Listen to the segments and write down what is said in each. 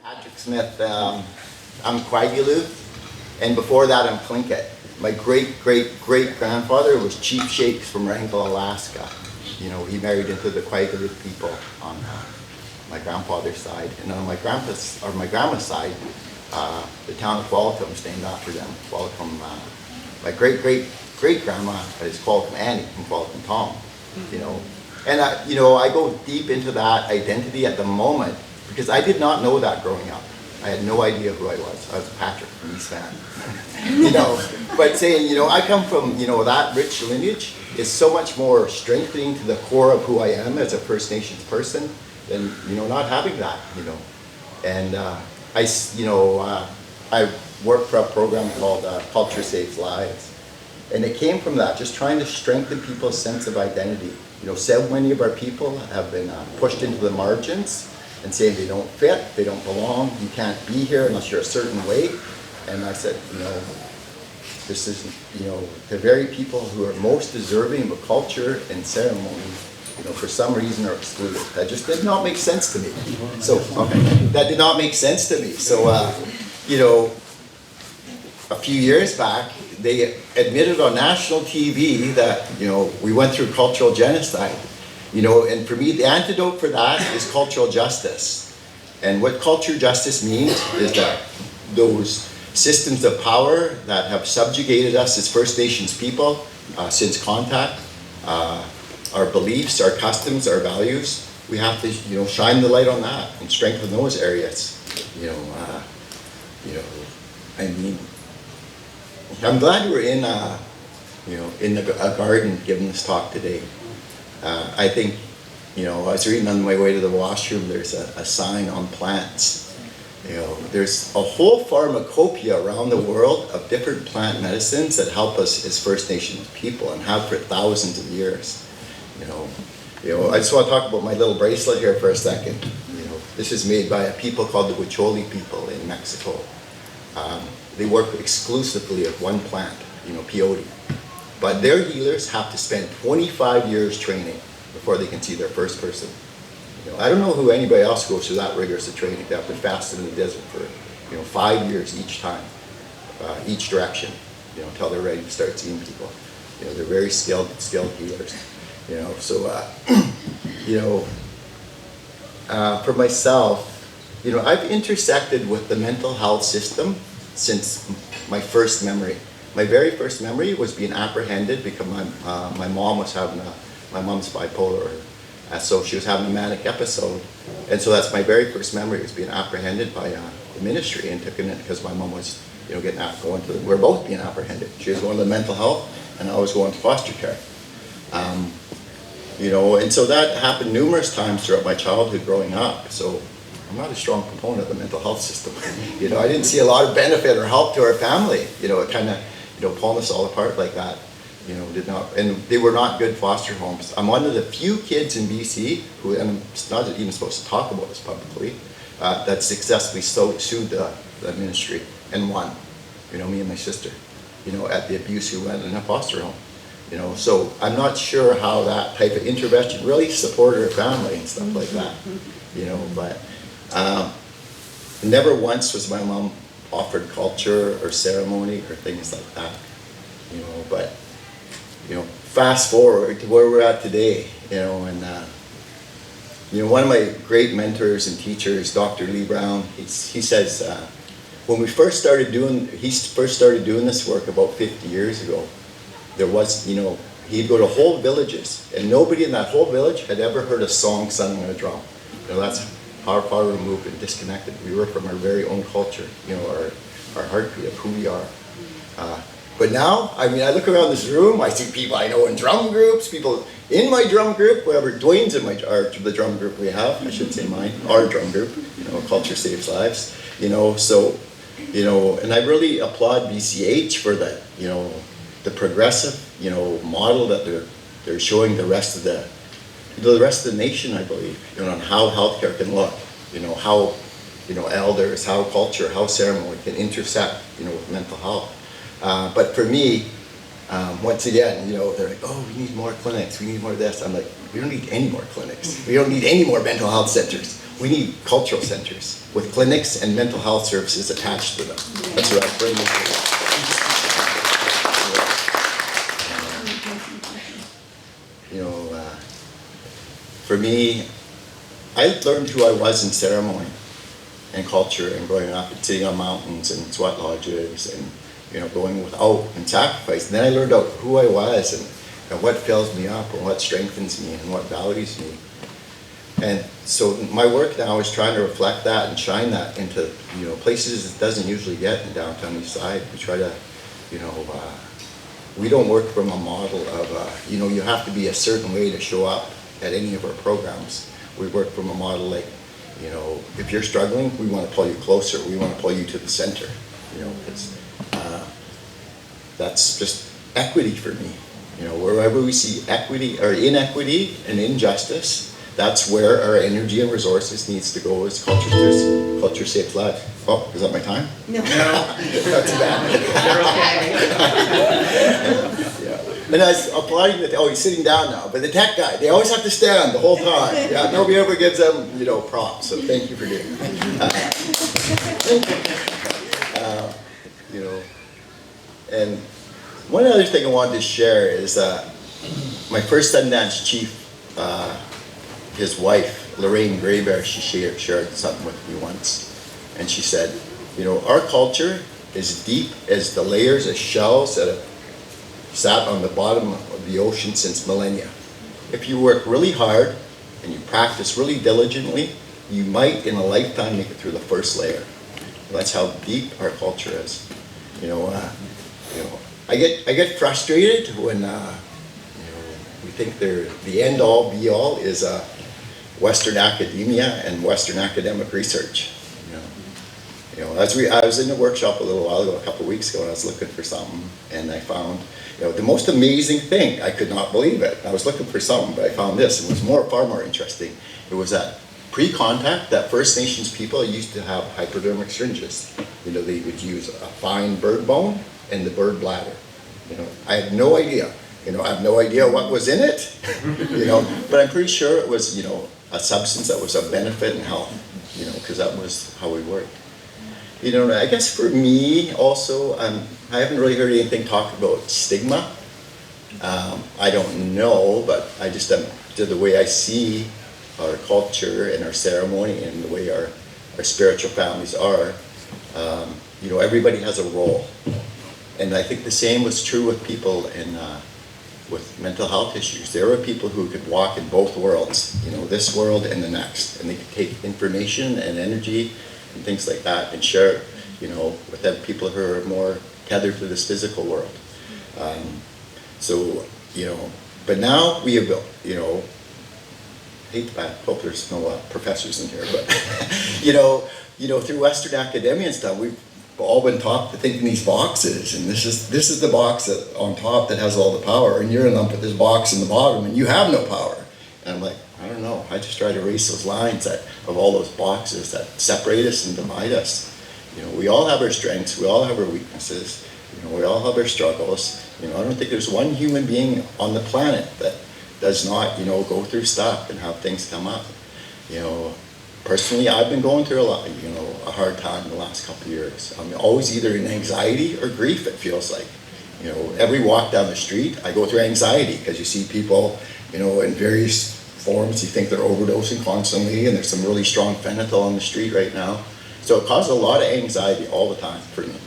Patrick Smith. I'm Quagulu, and before that I'm Tlingit. My great-great-great-grandfather was Chief Shakes from Wrangell, Alaska. You know, he married into the Quagulu people on my grandfather's side, and on my grandma's side, the town of Qualicum is named after them. Qualicum, my great-great-great-grandma is Qualicum Annie from Qualicum Tom. You know, and I go deep into that identity at the moment because I did not know that growing up. I had no idea who I was. I was Patrick from East Van. You know, but saying, I come from, that rich lineage is so much more strengthening to the core of who I am as a First Nations person than, not having that, And I work for a program called Culture Saves Lives. And it came from that, just trying to strengthen people's sense of identity. So many of our people have been pushed into the margins and saying they don't fit, they don't belong, you can't be here unless you're a certain way. And I said, this is, the very people who are most deserving of a culture and ceremony, for some reason are excluded. That just did not make sense to me. So, that did not make sense to me. So, a few years back, they admitted on national TV that, we went through cultural genocide. And for me, the antidote for that is cultural justice. And what cultural justice means is that those systems of power that have subjugated us as First Nations people since contact, our beliefs, our customs, our values, we have to, shine the light on that and strengthen those areas. I'm glad we're in, in a garden giving this talk today. I think, I was reading on my way to the washroom, there's a sign on plants. There's a whole pharmacopoeia around the world of different plant medicines that help us as First Nations people and have for thousands of years. I just want to talk about my little bracelet here for a second. This is made by a people called the Huicholi people in Mexico. They work exclusively with one plant, peyote. But their healers have to spend 25 years training before they can see their first person. I don't know who anybody else goes through that rigorous of training. They have to fast in the desert for 5 years each time, each direction, until they're ready to start seeing people. They're very skilled healers. For myself, I've intersected with the mental health system since my first memory. My very first memory was being apprehended because my mom was having my mom's bipolar, so she was having a manic episode, and so that's my very first memory, was being apprehended by the ministry and taken it because my mom was, we're both being apprehended. She was going to mental health, and I was going to foster care. And so that happened numerous times throughout my childhood growing up. So I'm not a strong proponent of the mental health system. I didn't see a lot of benefit or help to our family. It kind of, pulling us all apart like that. Did not, and they were not good foster homes. I'm one of the few kids in BC who, and I'm not even supposed to talk about this publicly, that successfully sued the ministry and won. Me and my sister, at the abuse we went in a foster home. So I'm not sure how that type of intervention really supported our family and stuff like that. But never once was my mom offered culture or ceremony or things like that. But fast forward to where we're at today, and one of my great mentors and teachers, Dr. Lee Brown, he says when he first started doing this work about 50 years ago, there was, he'd go to whole villages, and nobody in that whole village had ever heard a song sung on a drum. That's how far removed and disconnected we were from our very own culture, our heartbeat of who we are. But now, I look around this room, I see people I know in drum groups, people in my drum group, whatever, Dwayne's in the drum group we have, I shouldn't say mine, our drum group, Culture Saves Lives, so, and I really applaud BCH for that, the progressive, model that they're showing the rest of the nation, I believe, on how healthcare can look, how, elders, how culture, how ceremony can intersect, with mental health. But for me, Once again, they're like, oh, we need more clinics, we need more of this. I'm like, we don't need any more clinics. We don't need any more mental health centers. We need cultural centers with clinics and mental health services attached to them. That's what I bring this for me, I learned who I was in ceremony and culture and growing up and sitting on mountains and sweat lodges and going without and sacrifice. And then I learned out who I was and what fills me up and what strengthens me and what values me. And so my work now is trying to reflect that and shine that into places it doesn't usually get in downtown East Side. We try to, we don't work from a model of you have to be a certain way to show up at any of our programs. We work from a model like, if you're struggling, we want to pull you closer. We want to pull you to the center. That's just equity for me. Wherever we see equity or inequity and injustice, that's where our energy and resources needs to go as culture saves lives. Oh, is that my time? No. Not too bad. Yeah. And I was applauding he's sitting down now, but the tech guy, they always have to stand the whole time. Yeah, nobody ever gives them, props, so thank you for doing that. And one other thing I wanted to share is my first Sundance chief, his wife, Lorraine Graybear, she shared something with me once. And she said, our culture is deep as the layers of shells that have sat on the bottom of the ocean since millennia. If you work really hard and you practice really diligently, you might in a lifetime make it through the first layer. That's how deep our culture is. I get frustrated when we think the end all be all is Western academia and Western academic research. I was in a workshop a little while ago, a couple of weeks ago, and I was looking for something, and I found the most amazing thing. I could not believe it. I was looking for something, but I found this. It was far more interesting. It was that pre-contact, that First Nations people used to have hypodermic syringes. They would use a fine bird bone and the bird bladder. I had no idea. I have no idea what was in it. But I'm pretty sure it was a substance that was of benefit and health. Because that was how we worked. I guess for me also, I haven't really heard anything talk about stigma. I don't know, but I just the way I see our culture and our ceremony and the way our spiritual families are, everybody has a role. And I think the same was true with people with mental health issues. There were people who could walk in both worlds, this world and the next, and they could take information and energy and things like that and share it, with other people who are more tethered to this physical world. But now we have, I hope there's no professors in here, but through Western academia and stuff, we've all been taught to think in these boxes, and this is the box that on top that has all the power, and you're in up at this box in the bottom, and you have no power. And I'm like, I don't know. I just try to erase those lines of all those boxes that separate us and divide us. We all have our strengths. We all have our weaknesses. We all have our struggles. I don't think there's one human being on the planet that does not, go through stuff and have things come up. Personally, I've been going through a hard time in the last couple of years. I'm always either in anxiety or grief, it feels like. Every walk down the street, I go through anxiety because you see people, in various forms. You think they're overdosing constantly, and there's some really strong fentanyl on the street right now. So it causes a lot of anxiety all the time for me,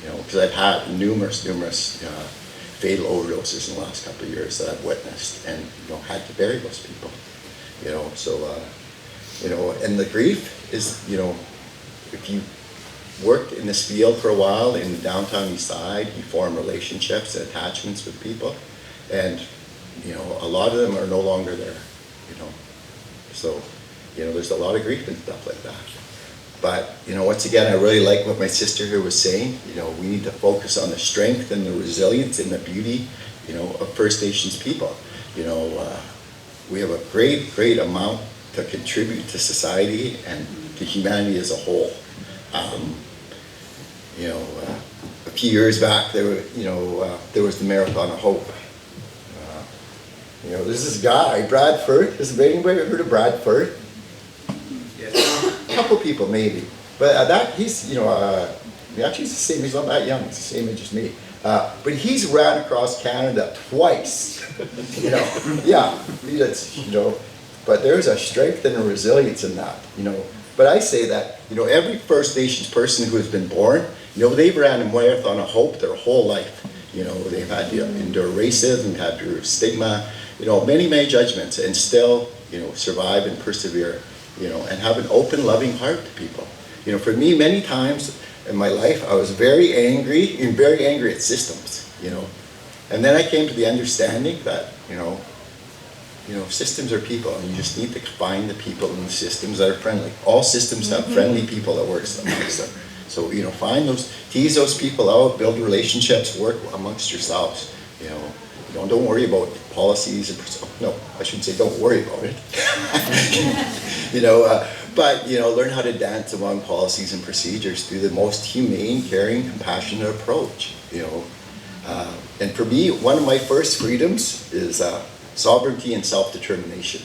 because I've had numerous fatal overdoses in the last couple of years that I've witnessed, and had to bury those people. And the grief is, if you worked in this field for a while in the downtown East Side, you form relationships and attachments with people, and a lot of them are no longer there. So there's a lot of grief and stuff like that. But once again, I really like what my sister here was saying. We need to focus on the strength and the resilience and the beauty of First Nations people. We have a great amount to contribute to society and to humanity as a whole. few years back, there was the Marathon of Hope. There's this guy, Brad Firth. Has anybody ever heard of Brad Firth? Yes. A couple people maybe, but he's actually he's the same. He's not that young. He's the same age as me. But he's ran across Canada twice. But there's a strength and a resilience in that. But I say that every First Nations person who has been born, they've ran a Marathon of Hope their whole life. They've had to endure racism, had to endure stigma, many judgments, and still, survive and persevere, and have an open, loving heart to people. For me, many times in my life, I was very angry at systems, and then I came to the understanding that, systems are people, and you just need to find the people in the systems that are friendly. All systems have friendly people that work amongst them. So, tease those people out, build relationships, work amongst yourselves. Don't worry about policies no, I shouldn't say don't worry about it. But learn how to dance among policies and procedures through the most humane, caring, compassionate approach. And for me, one of my first freedoms is sovereignty and self-determination.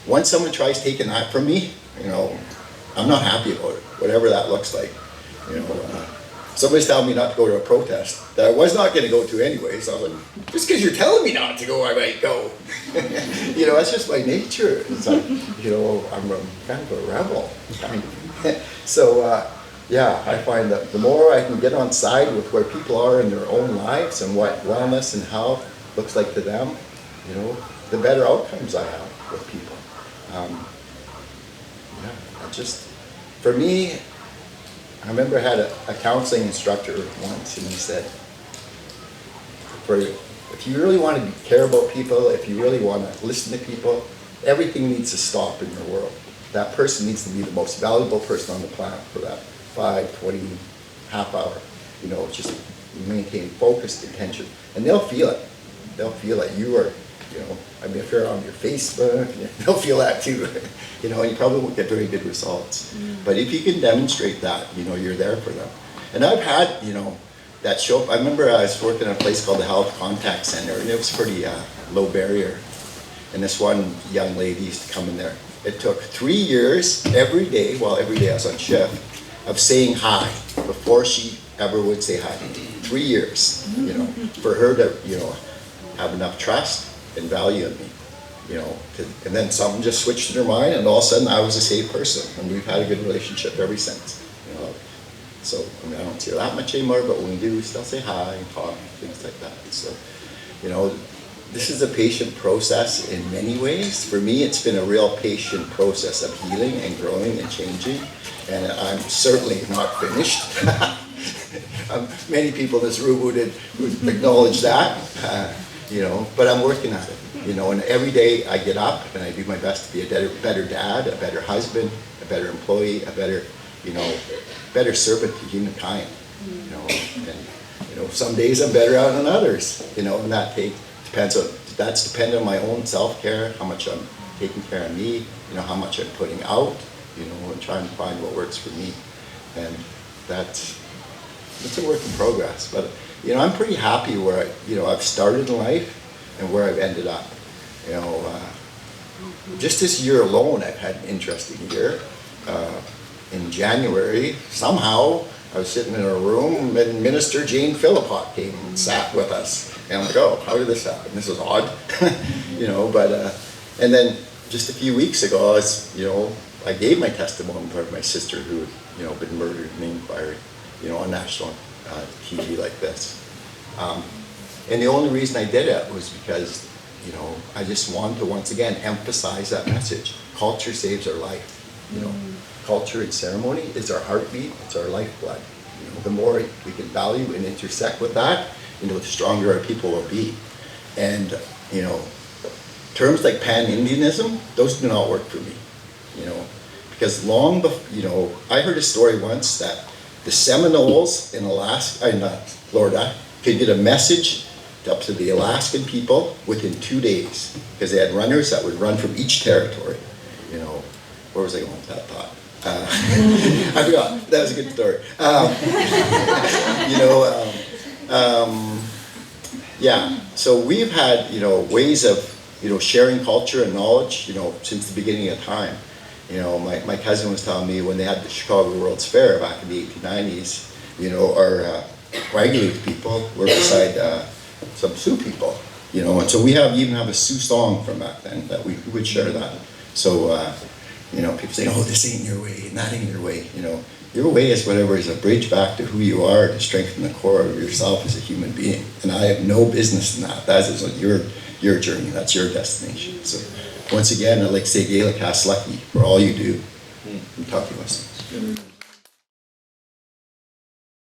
Once someone tries taking that from me, I'm not happy about it, whatever that looks like. Somebody's telling me not to go to a protest that I was not going to go to anyway, so I was like, just because you're telling me not to go, I might go. That's just my nature. It's like, I'm kind of a rebel. So, I find that the more I can get on side with where people are in their own lives and what wellness and health looks like to them, the better outcomes I have with people. For me, I remember I had a counseling instructor once, and he said, if you really want to care about people, if you really want to listen to people, everything needs to stop in your world. That person needs to be the most valuable person on the planet for that 5, 20, half hour. Just maintain focused attention. And they'll feel it. They'll feel that you are, if you're on your Facebook, they'll feel that too. And you probably won't get very good results. But if you can demonstrate that, you're there for them. And I've had, that show. I remember I was working at a place called the Health Contact Center, and it was pretty low barrier. And this one young lady used to come in there. It took 3 years, every day I was on shift, of saying hi before she ever would say hi. 3 years, for her to, have enough trust and value in me. And then something just switched in her mind, and all of a sudden I was a safe person, and we've had a good relationship ever since. So I don't see her that much anymore, but when we do, we still say hi and talk, things like that. So, this is a patient process in many ways. For me, it's been a real patient process of healing and growing and changing, and I'm certainly not finished. Many people in this room would acknowledge that, but I'm working at it. And every day I get up and I do my best to be a better dad, a better husband, a better employee, a better, better servant to humankind. And some days I'm better out than others. And that's dependent on my own self-care, how much I'm taking care of me, how much I'm putting out, and trying to find what works for me. And it's a work in progress. But I'm pretty happy where I've started in life and where I've ended up. Just this year alone, I've had an interesting year. In January, somehow, I was sitting in a room and Minister Jane Philpott came and sat with us. And I'm like, oh, how did this happen? This is odd. And then just a few weeks ago, I gave my testimony for my sister who had, been murdered in Maine Fire, on national TV like this. And the only reason I did it was because, I just wanted to once again emphasize that message. Culture saves our life. Culture and ceremony is our heartbeat, it's our lifeblood. The more we can value and intersect with that, the stronger our people will be. And, terms like pan-Indianism, those do not work for me. Because long before, I heard a story once that the Seminoles in Florida could get a message up to the Alaskan people within 2 days, because they had runners that would run from each territory. Where was I going with that thought? I forgot. That was a good story. You know, yeah. So we've had, you know, ways of, you know, sharing culture and knowledge, you know, since the beginning of time. You know, my cousin was telling me when they had the Chicago World's Fair back in the 1890s, you know, our Wagilik people were beside some Sioux people, you know, and so we even have a Sioux song from back then that we would share that. So, you know, people say, oh, this ain't your way, and that ain't your way, you know. Your way is whatever is a bridge back to who you are to strengthen the core of yourself as a human being. And I have no business in that. That is like your journey, that's your destination. So once again, I'd like to say Gaelic Has Lucky for all you do. And talk to us.